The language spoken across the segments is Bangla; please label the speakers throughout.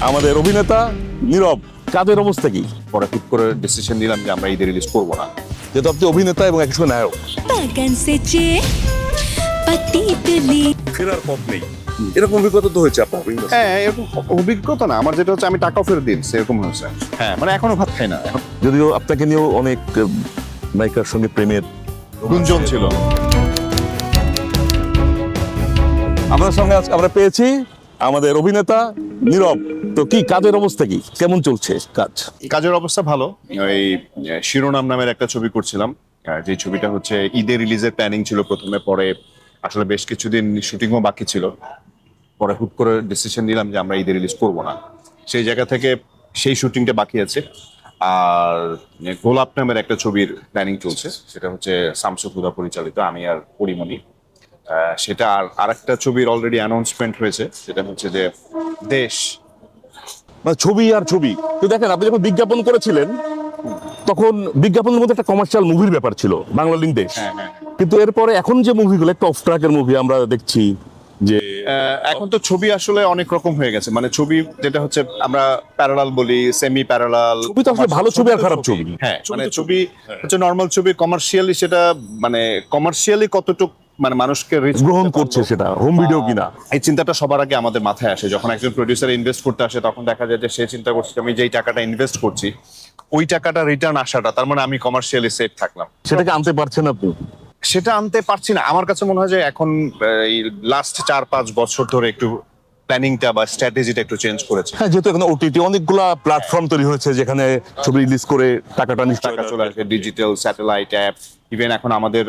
Speaker 1: আমাদের অভিনেতা নীরব, কাজের অবস্থা কি?
Speaker 2: পরে হুট করে ডিসিশন নিলাম যে আমরা ঈদে রিলিজ করবো না।
Speaker 1: যেহেতু আপনি অভিনেতা এবং একই সঙ্গে নায়ক,
Speaker 3: बगन से चे पतीतली
Speaker 1: ফেরার পথ নেই, এরকম অভিজ্ঞতা তো হয়েছে আপনার?
Speaker 2: হ্যাঁ, এরকম অভিজ্ঞতা না আমার, যেটা হচ্ছে আমি টাকাও ফেরত দিয়েছি, এরকম হয়েছে। হ্যাঁ, মানে এখনো ভাত খাই না, এখন
Speaker 1: যদিও আপনাকে নিয়েও অনেক নায়িকার সঙ্গে প্রেমের
Speaker 2: গুঞ্জন ছিল।
Speaker 1: আমাদের সঙ্গে আজকে আমরা পেয়েছি আমাদের অভিনেতা নীরব। তো কি কাজের অবস্থা কি, কেমন চলছে কাজ?
Speaker 2: কাজের অবস্থা ভালো। ওই শিরোনাম নামের একটা ছবি করছিলাম, যে ছবিটা হচ্ছে ঈদে রিলিজের প্ল্যানিং ছিল প্রথমে, পরে আসলে বেশ কিছুদিন শুটিংও বাকি ছিল, পরে হুট করে ডিসিশন নিলাম যে আমরা ঈদে রিলিজ করবো না। সেই জায়গা থেকে সেই শুটিংটা বাকি আছে। আর গোলাপ নামের একটা ছবির প্ল্যানিং চলছে, সেটা হচ্ছে শামসুল হুদা পরিচালিত, আমি আর পরিমণি। সেটা আর একটা ছবির অলরেডি অ্যানাউন্সমেন্ট হয়েছে, সেটা হচ্ছে যে দেশ।
Speaker 1: মানে ছবি আর ছবি। তো দেখেন, আপনি যখন বিজ্ঞাপন করেছিলেন তখন বিজ্ঞাপনের মধ্যে একটা কমার্শিয়াল মুভির ব্যাপার ছিল, বাংলা লিঙ্ক দেশ।
Speaker 2: হ্যাঁ, হ্যাঁ।
Speaker 1: কিন্তু এরপরে এখন যে মুভিগুলো একটা অফ ট্র্যাকের মুভি আমরা দেখছি, যে
Speaker 2: এখন তো ছবি আসলে অনেক রকম হয়ে গেছে। মানে ছবি যেটা হচ্ছে আমরা প্যারালাল বলি, সেমি প্যারালাল।
Speaker 1: ছবি তো আসলে ভালো ছবি আর খারাপ ছবি।
Speaker 2: হ্যাঁ, মানে ছবি হচ্ছে নর্মাল ছবি, কমার্শিয়ালি সেটা মানে কমার্শিয়ালি কতটুকু মানে মানুষকে reach
Speaker 1: গ্রহণ
Speaker 2: করতে
Speaker 1: করছে
Speaker 2: পারলো।
Speaker 1: সেটা হোম ভিডিও কিনা।
Speaker 2: এই চিন্তাটা সবার আগে আমাদের মাথায় আসে যখন একজন প্রডিউসার ইনভেস্ট করতে আসে, তখন দেখা যায় যে সে চিন্তা করছে আমি যেই টাকাটা ইনভেস্ট করছি ওই টাকাটা রিটার্ন আসাটা, তার মানে আমি কমার্শিয়ালি সেফ থাকলাম।
Speaker 1: সেটাকে আনতে পারছেন আপনি?
Speaker 2: সেটা আনতে পারছি না। আমার কাছে মনে হয় যে এখন এই লাস্ট 4-5 বছর ধরে একটু প্ল্যানিংটা বা স্ট্র্যাটেজিটা একটু চেঞ্জ করেছে।
Speaker 1: হ্যাঁ, যেহেতু এখন ওটিটি অনেকগুলা প্ল্যাটফর্ম তৈরি হয়েছে যেখানে ছবি রিলিজ করে টাকাটা নিশ্চয়
Speaker 2: টাকা চলে আসে, ডিজিটাল স্যাটেলাইট অ্যাপ, ইভেন এখন আমাদের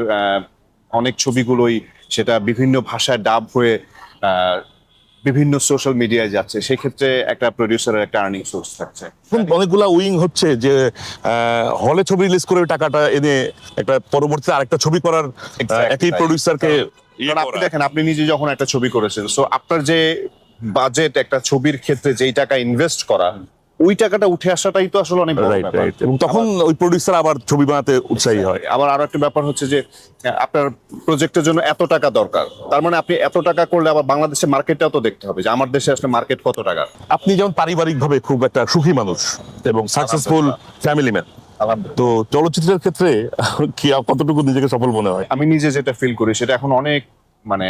Speaker 2: অনেক ছবিগুলোই সেটা বিভিন্ন ভাষায় ডাব হয়ে বিভিন্ন সোশ্যাল মিডিয়ায় যাচ্ছে। সেই ক্ষেত্রে একটা প্রডিউসারের একটা আর্নিং সোর্স থাকছে।
Speaker 1: এখন অনেকগুলা উইং হচ্ছে যে হলে ছবি রিলিজ করে ওই টাকাটা এনে একটা পরবর্তীতে আরেকটা ছবি করার
Speaker 2: Exactly
Speaker 1: একই
Speaker 2: তাই।
Speaker 1: প্রডিউসারকে
Speaker 2: কারণ আপনি দেখেন, আপনি নিজে যখন একটা ছবি করেছেন, সো আপনার যে বাজেট একটা ছবির ক্ষেত্রে যেই টাকা ইনভেস্ট করা, ওই টাকাটা উঠে আসাটাই তো আসলে অনেক বড়
Speaker 1: রাইট
Speaker 2: ব্যাপার।
Speaker 1: রাইট, এবং তখন ওই প্রডিউসার আবার ছবি বানাতে উৎসাহী হয়।
Speaker 2: আবার আরো একটা ব্যাপার হচ্ছে যে আপনার প্রজেক্টের জন্য এত টাকা দরকার, তার মানে আপনি এত টাকা করলে আবার বাংলাদেশের মার্কেটটাও তো দেখতে হবে যে আমার দেশে আসলে মার্কেট কত টাকা।
Speaker 1: আপনি যেমন পারিবারিকভাবে খুব একটা সুখী মানুষ এবং সাকসেসফুল ফ্যামিলি ম্যান, তো চলচ্চিত্রের ক্ষেত্রে কি কতটুকু নিজেকে সফল মনে হয়?
Speaker 2: আমি নিজে যেটা ফিল করি সেটা এখন অনেক মানে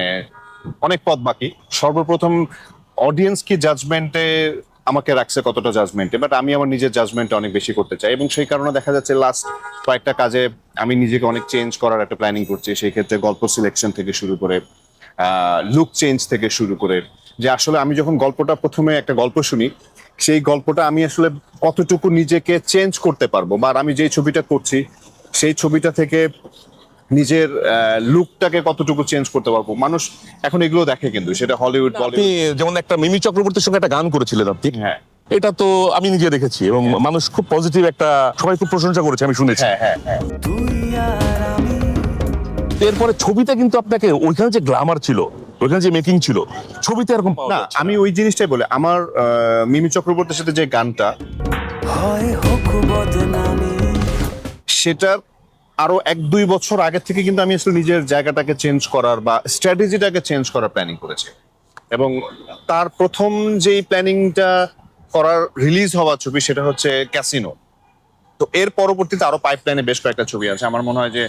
Speaker 2: অনেক পথ বাকি। সর্বপ্রথম অডিয়েন্স কি জাজমেন্টে আমাকে রাখছে, কতটা জাজমেন্টে, বাট আমি আমার নিজের জাজমেন্টে অনেক বেশি করতে চাই, এবং সেই কারণে দেখা যাচ্ছে লাস্ট কয়েকটা কাজে আমি নিজেকে অনেক চেঞ্জ করার একটা প্ল্যানিং করছি। সেই ক্ষেত্রে গল্প সিলেকশন থেকে শুরু করে লুক চেঞ্জ থেকে শুরু করে, যে আসলে আমি যখন গল্পটা প্রথমে একটা গল্প শুনি, সেই গল্পটা আমি আসলে কতটুকু নিজেকে চেঞ্জ করতে পারবো, বা আমি যেই ছবিটা করছি সেই ছবিটা থেকে নিজের লুকটাকে কতটুকু চেঞ্জ করতে পারবো। মানুষ এখন এগুলো দেখে, কিন্তু সেটা হলিউড
Speaker 1: আপনি
Speaker 2: বলিউড।
Speaker 1: যেমন একটা মিমি চক্রবর্তীর সঙ্গে একটা গান করেছিলেন আপনি,
Speaker 2: হ্যাঁ
Speaker 1: এটা তো আমি নিজে দেখেছি এবং মানুষ খুব পজিটিভ, একটা সবাই খুব প্রশংসা করেছে, আমি শুনেছি।
Speaker 2: হ্যাঁ হ্যাঁ হ্যাঁ।
Speaker 1: এরপরে ছবিতে কিন্তু আপনাকে ওইখানে যে গ্ল্যামার ছিল, ওইখানে যে মেকিং ছিল, ছবিতে এরকম পাওয়া
Speaker 2: না,
Speaker 1: যাচ্ছে না।
Speaker 2: আমি ওই জিনিসটাই বলি, আমার মিমি চক্রবর্তীর সাথে যে গানটা, সেটার আরো 1-2 বছর আগে থেকে কিন্তু আমি আসলে নিজের জায়গাটাকে চেঞ্জ করার বা স্ট্র্যাটেজিটাকে চেঞ্জ করার প্ল্যানিং করেছি। এবং তার প্রথম যেই প্ল্যানিংটা করার রিলিজ হওয়া ছবি সেটা হচ্ছে ক্যাসিনো। তো এর পরবর্তীতে আরো পাইপলাইনে বেশ কয়েকটা ছবি আছে। আমার মনে হয় যে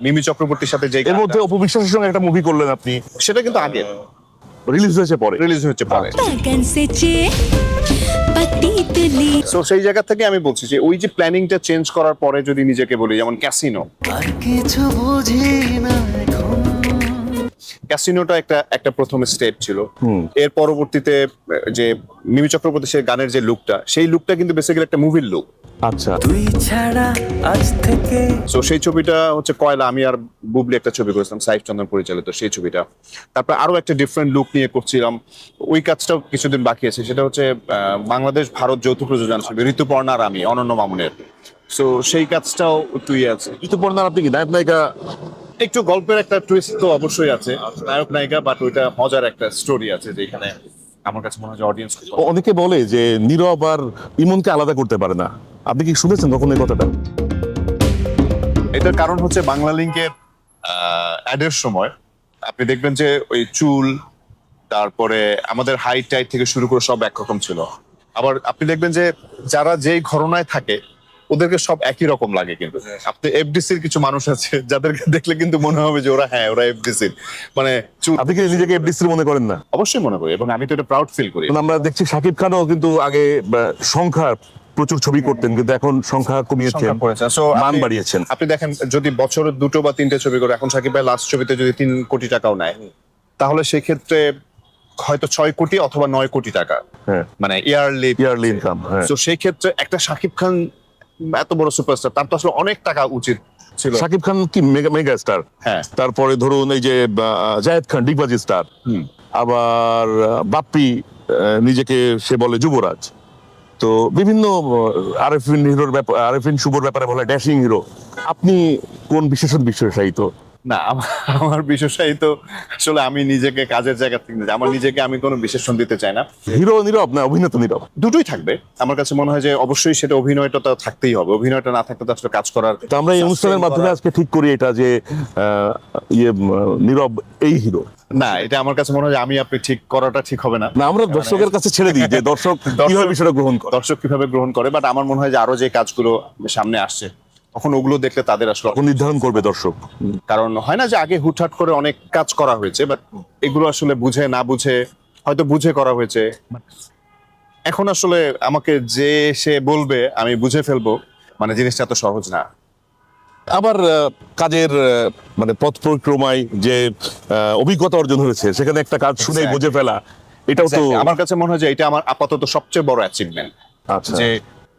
Speaker 2: মিমি চক্রবর্তীর সাথে যে
Speaker 1: এর মধ্যে অপবিশ্বাসের সঙ্গে একটা মুভি করলেন আপনি,
Speaker 2: সেটা কিন্তু আগে
Speaker 1: রিলিজ হয়েছে পরে।
Speaker 2: রিলিজ হচ্ছে পরে।
Speaker 3: बगन से चे पतीतली
Speaker 2: সো সেই জায়গা থেকে আমি বলছি যে ওই যে প্ল্যানিংটা চেঞ্জ করার পরে যদি নিজেকে বলি, যেমন ক্যাসিনো,
Speaker 4: আর কিছু বুঝি না এখন।
Speaker 2: ক্যাসিনোটা একটা প্রথম স্টেপ ছিল। এর পরবর্তীতে যে মিমি চক্রবর্তী সে গানের যে লুকটা, সেই লুকটা কিন্তু বেসিক্যালি একটা মুভির লুক।
Speaker 1: আচ্ছা,
Speaker 4: তুই ছাড়া আজ থেকে
Speaker 2: সো সেই ছবিটা হচ্ছে কয়লা, আমি আর বুবলি একটা ছবি করেছিলাম সাইফ চন্দন পরিচালিত, সেই ছবিটা। তারপর আরো একটা ডিফারেন্ট লুক নিয়ে করছিলাম, ওই কাজটাও কিছুদিন বাকি আছে। সেটা হচ্ছে বাংলাদেশ ভারত যৌথ প্রযোজনা ছবি, ঋতুপর্ণা আর আমি, অনন্য মামুনের। সো সেই কাজটাও তুই আছে।
Speaker 1: ঋতুপর্ণার আপনি কি নায়ক নায়িকা?
Speaker 2: একটু গল্পের একটা টুইস্ট তো অবশ্যই আছে, নায়ক নায়িকা, বাট ওইটা মজার একটা স্টোরি আছে যেখানে আমার কাছে মনে হয় যে অডিয়েন্স।
Speaker 1: অনেকে বলে যে নীরব আর ইমনকে আলাদা করতে পারে না, আপনি কি শুনেছেন কখনো এই কথাটা?
Speaker 2: এটার কারণ হচ্ছে বাংলা লিংকের অ্যাডের সময় আপনি দেখবেন যে ওই চুল, তারপরে আমাদের হাইট টাইট থেকে শুরু করে সব একরকম ছিল। আবার আপনি দেখবেন যে যারা যেই ঘরনায় থাকে ওদেরকে সব একই রকম লাগে, কিন্তু আপনি এফডিসির কিছু মানুষ আছে যাদেরকে দেখলে কিন্তু মনে হবে যে ওরা এফডিসির, মানে
Speaker 1: আপনি কি নিজেকে এফডিসির মনে করেন না?
Speaker 2: অবশ্যই মনে করি এবং আমি তো এটা প্রাউড ফিল করি।
Speaker 1: কারণ আমরা দেখছি শাকিব খানও কিন্তু আগে সংখ্যা প্রচুর ছবি করতেন, কিন্তু এখন সংখ্যা কমিয়েছেন,
Speaker 2: সংখ্যা করেছেন। So,
Speaker 1: মান
Speaker 2: আপনি-
Speaker 1: বাড়িয়েছেন।
Speaker 2: আপনি দেখেন যদি বছরে 2 বা 3টে ছবি করে, এখন সাকিব ভাই লাস্ট ছবিতে যদি 3 কোটি টাকাও নেয়, তাহলে সেক্ষেত্রে হয়তো 6 কোটি অথবা 9 কোটি টাকা,
Speaker 1: হ্যাঁ,
Speaker 2: মানে ইয়ারলি
Speaker 1: ইয়ারলি ইনকাম। হ্যাঁ,
Speaker 2: তো সেই ক্ষেত্রে একটা শাকিব খান এত বড় সুপারস্টার, তার তো আসলে অনেক টাকা উচিত ছিল।
Speaker 1: শাকিব খান কি মেগা স্টার।
Speaker 2: হ্যাঁ।
Speaker 1: তারপরে ধরুন এই যে জায়েদ খান ডিগবাজি স্টার, আবার বাপ্পি নিজেকে সে বলে যুবরাজ। তো বিভিন্ন আরেফিন শুভর ব্যাপারে বলে ড্যাশিং হিরো। আপনি কোন বিশেষায়িত?
Speaker 2: না, আমার বিশেষায়িত আসলে আমি নিজেকে কাজের জায়গা থেকে আমার নিজেকে আমি কোনো বিশেষণ দিতে চাই না।
Speaker 1: হিরো নীরব না অভিনেতা নীরব?
Speaker 2: দুটোই থাকবে। আমার কাছে মনে হয় যে অবশ্যই সেটা অভিনয়টা তো থাকতেই হবে, অভিনয়টা না থাকলে তো আসলে কাজ করার।
Speaker 1: তো আমরা এই অনুষ্ঠানের মাধ্যমে আজকে ঠিক করি এটা যে নীরব এই হিরো
Speaker 2: না, এটা আমার কাছে মনে হয় যে আমি আপনি ঠিক করাটা ঠিক হবে না।
Speaker 1: না, আমরা দর্শকের কাছে ছেড়ে দিই যে দর্শক কিভাবে বিষয়টা গ্রহণ করে।
Speaker 2: দর্শক কিভাবে গ্রহণ করে, বাট আমার মনে হয় যে আরো যে কাজগুলো সামনে আসছে তখন ওগুলো দেখলে তাদের আসলে,
Speaker 1: তখন নির্ধারণ করবে দর্শক।
Speaker 2: কারণ হয় না যে আগে হুটহাট করে অনেক কাজ করা হয়েছে, বাট এগুলো আসলে বুঝে না বুঝে, হয়তো বুঝে করা হয়েছে। এখন আসলে আমাকে যে সে বলবে আমি বুঝে ফেলবো, মানে জিনিসটা এত সহজ না।
Speaker 1: আবার কাজের মানে পথ পরিক্রমায় যে অভিজ্ঞতা অর্জন হয়েছে, সেখানে একটা কাজ শুনে
Speaker 2: Exactly.
Speaker 1: বুঝে ফেলা, এটাও তো
Speaker 2: আমার কাছে মনে হয় যে এটা আমার আপাতত সবচেয়ে বড় অ্যাচিভমেন্ট।
Speaker 1: আচ্ছা।
Speaker 2: যে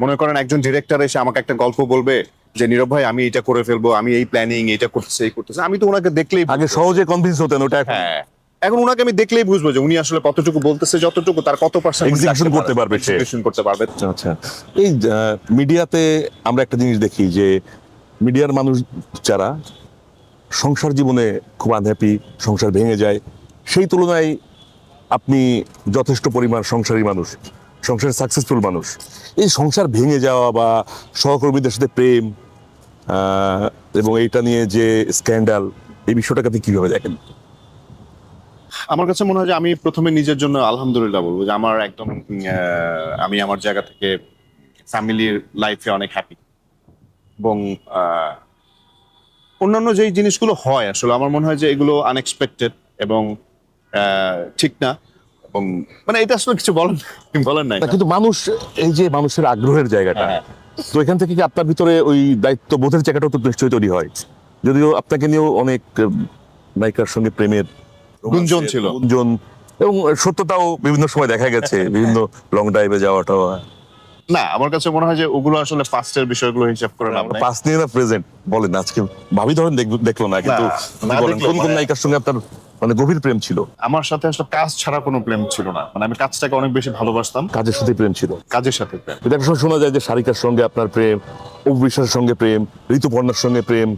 Speaker 2: মনে করেন একজন ডিরেক্টর এসে আমাকে একটা গল্প বলবে যে নীরব ভাই আমি এটা করে ফেলবো, আমি এই প্ল্যানিং এটা করতেছি এই করতেছি, আমি তো ওনাকে দেখলেই
Speaker 1: আগে সহজে কনভিন্স হতেন, ওটা এখন
Speaker 2: হ্যাঁ, এখন ওনাকে আমি দেখলেই বুঝবো যে উনি আসলে কতটুকু বলতেছে, যতটুকু তার কত পার্সেন্ট
Speaker 1: Execution করতে পারবে সে।
Speaker 2: করতে পারবে।
Speaker 1: আচ্ছা। এই মিডিয়াতে আমরা একটা জিনিস দেখি যে মিডিয়ার মানুষ যারা সংসার জীবনে খুব আনহ্যাপি, সংসার ভেঙে যায়, সেই তুলনায় আপনি যথেষ্ট পরিমাণ সংসারী মানুষ, সংসারে সাকসেসফুল মানুষ। এই সংসার ভেঙে যাওয়া বা সহকর্মীদের সাথে প্রেম এবং এইটা নিয়ে যে স্ক্যান্ডাল, এই বিষয়টাকে আপনি কিভাবে দেখেন?
Speaker 2: আমার কাছে মনে হয় যে আমি প্রথমে নিজের জন্য আলহামদুলিল্লাহ বলবো যে আমার একদম আমি আমার জায়গা থেকে ফ্যামিলির লাইফে অনেক হ্যাপি, এবং অন্যান্য যেই জিনিসগুলো হয় আসলে আমার মনে হয় যে এগুলো আনএক্সপেক্টেড এবং ঠিক না, এবং মানে এটা আসলে কিছু বলেন নাই।
Speaker 1: না, কিন্তু মানুষ, এই যে মানুষের আগ্রহের জায়গাটা,
Speaker 2: হ্যাঁ।
Speaker 1: তো এখান থেকে কি আপনার ভিতরে ওই দায়িত্ববোধের জায়গাটাও তো নিশ্চয়ই তৈরি হয়? যদিও আপনাকে নিয়েও অনেক নায়িকার সঙ্গে প্রেমের
Speaker 2: গুঞ্জন ছিল।
Speaker 1: গুঞ্জন, এবং সত্যতাও বিভিন্ন সময় দেখা গেছে, বিভিন্ন লং ড্রাইভে যাওয়াটাও।
Speaker 2: না, আমার কাছে মনে হয় যে ওগুলো আসলে পাস্টের বিষয়গুলো হিসাব করে লাভ নাই।
Speaker 1: পাস নিয়ে না প্রেজেন্ট বলেন, আজকে ভাবি ধরেন দেখলো না, কিন্তু
Speaker 2: না,
Speaker 1: আপনি
Speaker 2: না
Speaker 1: বলেন
Speaker 2: দেখলেও
Speaker 1: কোন কোন
Speaker 2: মানে-
Speaker 1: নায়িকার সঙ্গে আপনার মানে গভীর প্রেম ছিল?
Speaker 2: আমার সাথে আসলে কাজ ছাড়া কোনো প্রেম ছিল না, মানে আমি কাজটাকে অনেক বেশি ভালোবাসতাম,
Speaker 1: কাজের সাথে প্রেম ছিল।
Speaker 2: কাজের সাথে প্রেম।
Speaker 1: এটা একটা সময় শোনা যায় যে সারিকার সঙ্গে আপনার প্রেম, অবিশ্বাসের সঙ্গে প্রেম, ঋতুপর্ণার সঙ্গে প্রেম,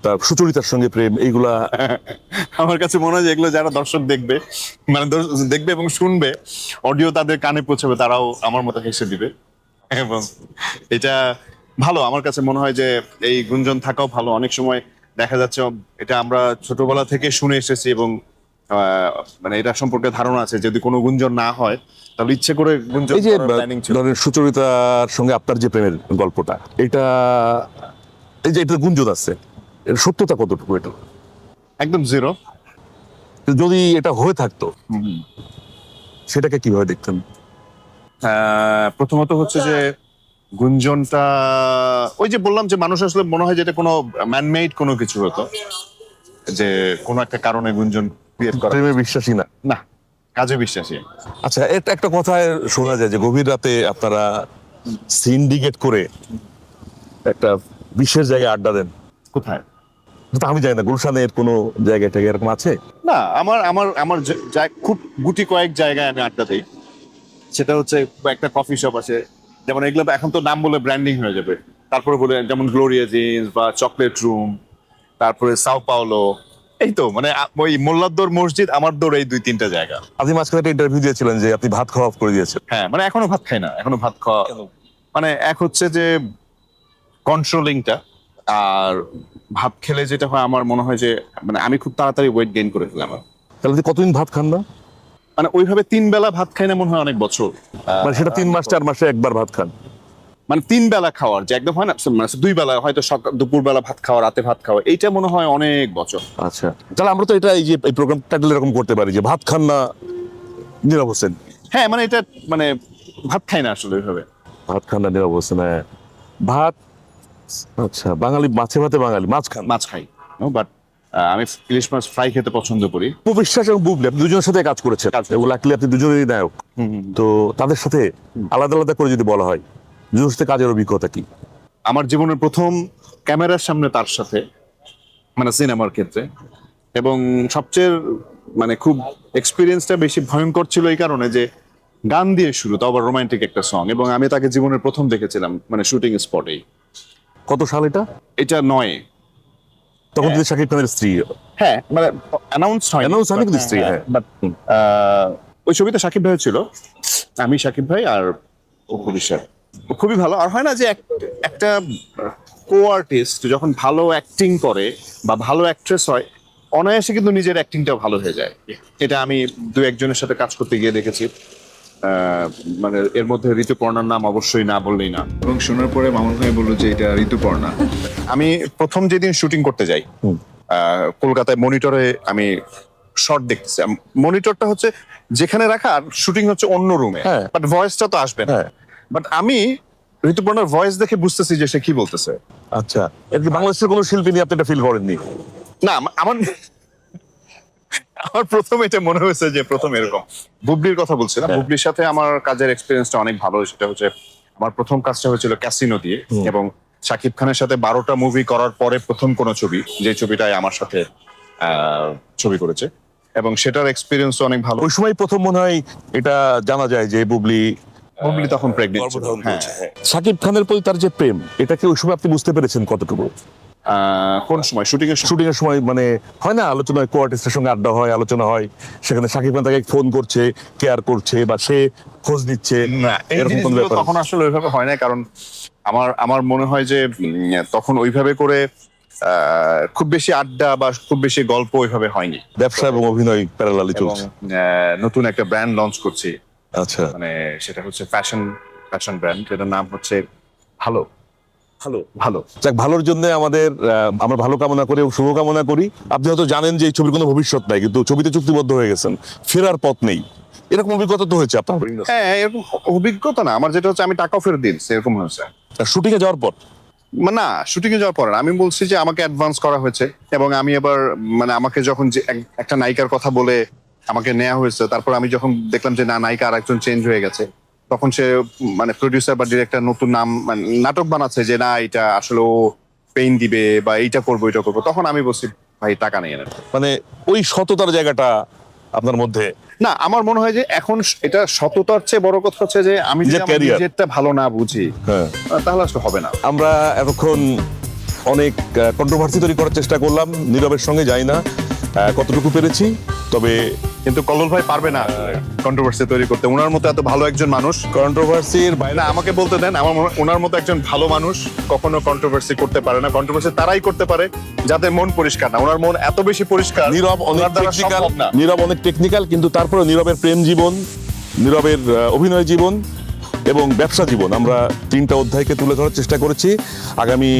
Speaker 1: তার সুচরিতার সঙ্গে প্রেম, এইগুলা
Speaker 2: আমার কাছে মনে হয় যে এগুলো যারা দর্শক দেখবে, মানে দেখবে এবং শুনবে, অডিও তাদের কানে পৌঁছাবে, তারাও আমার মতো হেসে দিবে। এবং এটা ভালো, আমার কাছে মনে হয় যে এই গুঞ্জন থাকাও ভালো। অনেক সময় দেখা যাচ্ছে এটা আমরা ছোটবেলা থেকে শুনে এসেছি এবং মানে এটা সম্পর্কে ধারণা আছে যদি কোনো গুঞ্জন না হয় তাহলে ইচ্ছে করে গুঞ্জন
Speaker 1: এই যে
Speaker 2: করার প্ল্যানিং ছিল।
Speaker 1: ধরেন সুচরিতার সঙ্গে আপনার যে প্রেমের গল্পটা, এটা এই যে এটা গুঞ্জন আছে, এর সত্যতা কতটুকু? এটা
Speaker 2: একদম জিরো।
Speaker 1: যদি এটা হয়ে থাকতো সেটাকে কিভাবে দেখতেন?
Speaker 2: প্রথমত হচ্ছে যে গুঞ্জনটা ওই যে বললাম যে মানুষ আসলে মনে হয় যে এটা কোনো ম্যানমেড কোনো কিছু হতো, যে কোনো একটা কারণে গুঞ্জন ক্রিয়েট করা।
Speaker 1: প্রেমে বিশ্বাসী না?
Speaker 2: না, কাজে বিশ্বাসী।
Speaker 1: আচ্ছা, এটা একটা কথায় শোনা যায় যে গভীর রাতে আপনারা সিন্ডিকেট করে একটা বিশেষ জায়গায় আড্ডা দেন।
Speaker 2: কোথায়?
Speaker 1: তো আমি জানি না, গুলশানের কোনো জায়গায় টায়গায় এরকম আছে?
Speaker 2: না, আমার আমার আমার খুব গুটি কয়েক জায়গায় আমি আড্ডা দিই। সেটা হচ্ছে একটা কফি শপ আছে, যেমন এগুলো এখন তো নাম বলে ব্র্যান্ডিং হয়ে যাবে, তারপরে বলে যেমন গ্লোরিয়া জিন্স বা চকলেট রুম, তারপরে সাও পাওলো, এই তো মানে ওই মোল্লাদ্দোর মসজিদ, আমার দৌড়, এই 2-3টা জায়গা।
Speaker 1: আপনি মাঝখানে একটা ইন্টারভিউ দিয়েছিলেন যে আপনি ভাত খাওয়া off করে দিয়েছেন।
Speaker 2: হ্যাঁ, মানে এখনো ভাত খাই না, এখনো ভাত খাওয়া, মানে এক হচ্ছে যে কন্ট্রোলিংটা, আর ভাত খেলে যেটা হয় আমার মনে হয় যে মানে আমি খুব তাড়াতাড়ি ওয়েট গেইন করে ফেলাম।
Speaker 1: তাহলে আপনি কতদিন ভাত খান না?
Speaker 2: মানে ওইভাবে 3 বেলা ভাত খাই না মনে হয় অনেক বছর।
Speaker 1: মানে সেটা 3 মাস 4 মাসে একবার ভাত খান?
Speaker 2: মানে 3 বেলা খাওয়ার যে একদম হয় না, মানে 2 বেলা হয়তো সকাল দুপুর বেলা ভাত খাওয়া, রাতে ভাত খাওয়া, এইটা মনে হয় অনেক বছর।
Speaker 1: আচ্ছা, তাহলে আমরা তো এটা এই যে এই প্রোগ্রাম টাইটেল এরকম করতে পারি যে ভাত খান না নীরব হোসেন।
Speaker 2: হ্যাঁ, মানে এটা মানে ভাত খাই না আসলে ওইভাবে।
Speaker 1: ভাত খান না নীরব হোসেন, হ্যাঁ। ভাত, আচ্ছা, বাঙালি মাছে ভাতে বাঙালি, মাছ খান।
Speaker 2: মাছ খাই, বাট আমি ইলিশ মাছ ফ্রাই খেতে পছন্দ করি।
Speaker 1: উপবিশ্বাস এবং বুবলি আপনি দুজনের সাথে কাজ করেছেন এবং লাকলি আপনি দুজনেরই নায়ক। তো তাদের সাথে আলাদা আলাদা করে যদি বলা হয় দুজনের সাথে কাজের অভিজ্ঞতা কি?
Speaker 2: আমার জীবনের প্রথম ক্যামেরার সামনে তার সাথে, মানে সিনেমার ক্ষেত্রে, এবং সবচেয়ে মানে খুব এক্সপিরিয়েন্সটা বেশি ভয়ঙ্কর ছিল এই কারণে যে গান দিয়ে শুরু, তাও আবার রোমান্টিক একটা সং, এবং আমি তাকে জীবনের প্রথম দেখেছিলাম মানে শুটিং স্পটেই।
Speaker 1: কত সাল এটা?
Speaker 2: এটা 9-এ।
Speaker 1: তখন তিনি শাকিব খানের স্ত্রী।
Speaker 2: হ্যাঁ, মানে অ্যানাউন্স হয়,
Speaker 1: Announce হয়নি কিন্তু স্ত্রী, হ্যাঁ।
Speaker 2: বাট ওই ছবিতে শাকিব ভাই ছিল, আমি শাকিব ভাই আর অপু বিশ্বাস। খুবই ভালো। আর হয় না যে একটা কো আর্টিস্ট যখন ভালো অ্যাক্টিং করে বা ভালো অ্যাক্ট্রেস হয়, অনায়াসে কিন্তু নিজের অ্যাক্টিংটাও ভালো হয়ে যায়। এটা আমি 2-1 জনের সাথে কাজ করতে গিয়ে দেখেছি। মানে এর মধ্যে ঋতুপর্ণার নাম অবশ্যই না বললেই না।
Speaker 5: এবং শোনার পরে মামুন ভাই বললো যে এটা ঋতুপর্ণা।
Speaker 2: আমি প্রথম যেদিন শুটিং করতে যাই, কলকাতায় মনিটরে আমি শর্ট দেখতেছি। মনিটরটা হচ্ছে যেখানে রাখা, আর শুটিং হচ্ছে অন্য রুমে,
Speaker 1: হ্যাঁ।
Speaker 2: বাট ভয়েসটা তো আসবে না।
Speaker 1: হ্যাঁ।
Speaker 2: বাট আমি ঋতুপর্ণার ভয়েস দেখে বুঝতেছি যে সে কি বলতেছে।
Speaker 1: আচ্ছা, এর কি বাংলাদেশের কোনো শিল্পী নিয়ে আপনি এটা ফিল করেননি?
Speaker 2: না, আমার আমার প্রথম এটা মনে হয়েছে যে প্রথম এরকম। বুবলির কথা বলছিলাম,
Speaker 1: হ্যাঁ।
Speaker 2: বুবলির সাথে আমার কাজের এক্সপিরিয়েন্সটা অনেক ভালো। সেটা হচ্ছে আমার প্রথম কাজটা হয়েছিল ক্যাসিনো দিয়ে, এবং শাকিব খানের সাথে 12টা মুভি করার পরে প্রথম কোন ছবি, যে ছবিটাই আমার সাথে ছবি করেছে, এবং সেটার এক্সপিরিয়েন্স অনেক ভালো।
Speaker 1: ওই সময় প্রথম মনে হয় এটা জানা যায় যে বুবলি
Speaker 2: বুবলি তখন প্রেগনেন্ট ছিল।
Speaker 1: গর্ভধারণ
Speaker 2: হ্যাঁ।
Speaker 1: করেছে। শাকিব খানের প্রতি তার যে প্রেম, এটাকে ওই সময় আপনি বুঝতে পেরেছেন কতটুকু?
Speaker 2: কোন সময় শুটিং এর
Speaker 1: শুটিং এর সময় মানে হয় না, আলোচনায় কো আর্টিস্টের সঙ্গে আড্ডা হয়, আলোচনা হয়, সেখানে শাকিব খান তাকে ফোন করছে, কেয়ার করছে, বা সে খোঁজ নিচ্ছে,
Speaker 2: না, এই
Speaker 1: এরকম কোনো
Speaker 2: জিনিসগুলো
Speaker 1: ব্যাপার?
Speaker 2: তখন আসলে ওইভাবে হয় না, কারণ আমার মনে হয় যে তখন ওইভাবে করে খুব বেশি আড্ডা বা খুব বেশি গল্প ওইভাবে হয়নি।
Speaker 1: ব্যবসা এবং অভিনয় প্যারালালি
Speaker 2: এবং
Speaker 1: চলছে।
Speaker 2: নতুন একটা ব্র্যান্ড লঞ্চ করছি,
Speaker 1: আচ্ছা,
Speaker 2: মানে সেটা হচ্ছে ফ্যাশন ব্র্যান্ড, যেটার নাম হচ্ছে ভালো। ভালো
Speaker 1: যাক, ভালোর জন্য আমরা ভালো কামনা করি এবং শুভকামনা করি। আপনি হয়তো জানেন যে এই ছবির কোনো ভবিষ্যৎ নাই, কিন্তু ছবিতে চুক্তিবদ্ধ হয়ে গেছেন, ফেরার পথ নেই, এরকম অভিজ্ঞতা তো হয়েছে আপনার?
Speaker 2: হ্যাঁ, এরকম অভিজ্ঞতা না আমার, যেটা হচ্ছে আমি টাকাও ফেরত দিন এরকম হয়েছে।
Speaker 1: শুটিং এ যাওয়ার পর?
Speaker 2: না, শুটিং এ যাওয়ার পরে না। আমি বলছি যে আমাকে অ্যাডভান্স করা হয়েছে, এবং আমি এবার মানে আমাকে যখন যে একটা নায়িকার কথা বলে আমাকে নেওয়া হয়েছে, তারপর আমি যখন দেখলাম যে না, নায়িকা আর একজন চেঞ্জ হয়ে গেছে, তখন সে মানে প্রডিউসার বা ডিরেক্টর নতুন নাম মানে নাটক বানাচ্ছে যে না এটা আসলে ও পেইন দিবে বা এইটা করবো ওইটা করবো, তখন আমি বলছি ভাই টাকা নিয়ে নেন।
Speaker 1: মানে ওই সততার জায়গাটা আপনার মধ্যে?
Speaker 2: না, আমার মনে হয় যে এখন এটা সততার চেয়ে বড় কথা হচ্ছে যে আমি যদি
Speaker 1: নিজের
Speaker 2: আমার
Speaker 1: career।
Speaker 2: নিজেরটা ভালো না বুঝি,
Speaker 1: হ্যাঁ,
Speaker 2: তাহলে আসলে হবে না।
Speaker 1: আমরা এতক্ষণ অনেক কন্ট্রোভার্সি তৈরি করার চেষ্টা করলাম, নীরবের সঙ্গে যাই না কতটুকু পেরেছি, তবে
Speaker 2: কিন্তু কল্লোল ভাই পারবে না কন্ট্রোভার্সি তৈরি করতে। ওনার মতো এত ভালো একজন মানুষ,
Speaker 1: কন্ট্রোভার্সির বাইরে
Speaker 2: না আমাকে বলতে দেন, আমার ওনার মতো একজন ভালো মানুষ কখনো কন্ট্রোভার্সি করতে পারে না। কন্ট্রোভার্সি তারাই করতে পারে যাদের মন পরিষ্কার না। ওনার মন এত বেশি পরিষ্কার,
Speaker 1: নীরব অনেক
Speaker 2: ওনার দ্বারা
Speaker 1: টেকনিক্যাল,
Speaker 2: সম্ভব না।
Speaker 1: নীরব অনেক টেকনিক্যাল, কিন্তু তারপরে নীরবের প্রেম জীবন, নীরবের অভিনয় জীবন এবং ব্যবসা জীবন, আমরা 3টা অধ্যায়কে তুলে ধরার চেষ্টা করেছি। আগামী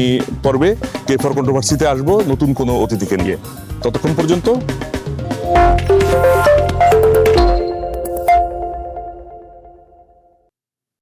Speaker 1: পর্বে কে ফর কন্ট্রোভার্সিতে আসবো নতুন কোনো অতিথিকে নিয়ে। ততক্ষণ পর্যন্ত